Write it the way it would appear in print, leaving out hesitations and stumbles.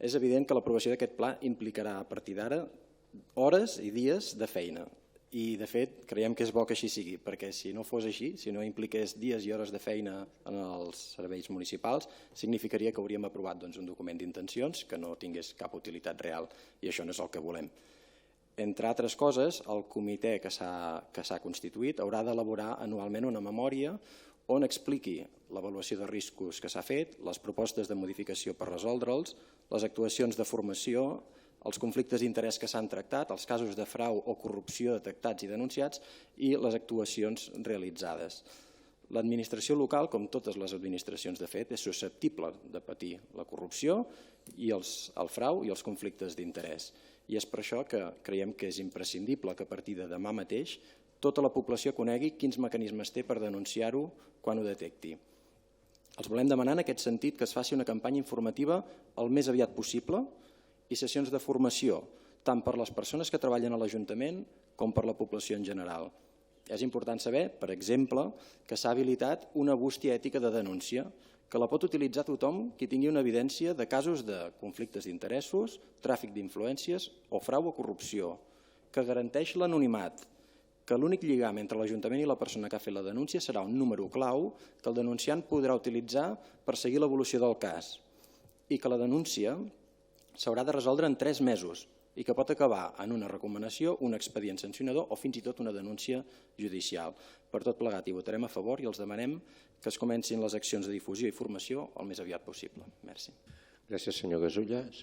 És evident que l'aprovació d'aquest pla implicarà a partir d'ara hores i dies de feina. I, de fet, creiem que és bo que així sigui, perquè si no fos així, si no impliqués dies i hores de feina en els serveis municipals, significaria que hauríem aprovat un document d'intencions que no tingués cap utilitat real, i això no és el que volem. Entre altres coses, el comitè que s'ha constituït haurà d'elaborar anualment una memòria on expliqui l'avaluació de riscos que s'ha fet, les propostes de modificació per resoldre'ls, les actuacions de formació, els conflictes d'interès que s'han tractat, els casos de frau o corrupció detectats i denunciats i les actuacions realitzades. L'administració local, com totes les administracions de fet, és susceptible de patir la corrupció i el frau i els conflictes d'interès. I és per això que creiem que és imprescindible que a partir de demà mateix tota la població conegui quins mecanismes té per denunciar-ho quan ho detecti. Els volem demanar en aquest sentit que es faci una campanya informativa el més aviat possible i sessions de formació, tant per les persones que treballen a l'Ajuntament com per la població en general. És important saber, per exemple, que s'ha habilitat una bústia ètica de denúncia, que la pot utilitzar tothom qui tingui una evidència de casos de conflictes d'interessos, tràfic d'influències o frau o corrupció, que garanteix l'anonimat, que l'únic lligam entre l'Ajuntament i la persona que ha fet la denúncia serà un número clau que el denunciant podrà utilitzar per seguir l'evolució del cas i que la denúncia s'haurà de resoldre en 3 mesos i que pot acabar en una recomanació, un expedient sancionador o fins i tot una denúncia judicial. Per tot plegat hi votarem a favor i els demanem que es comencin les accions de difusió i formació el més aviat possible. Merci. Gràcies, senyor Gasullas.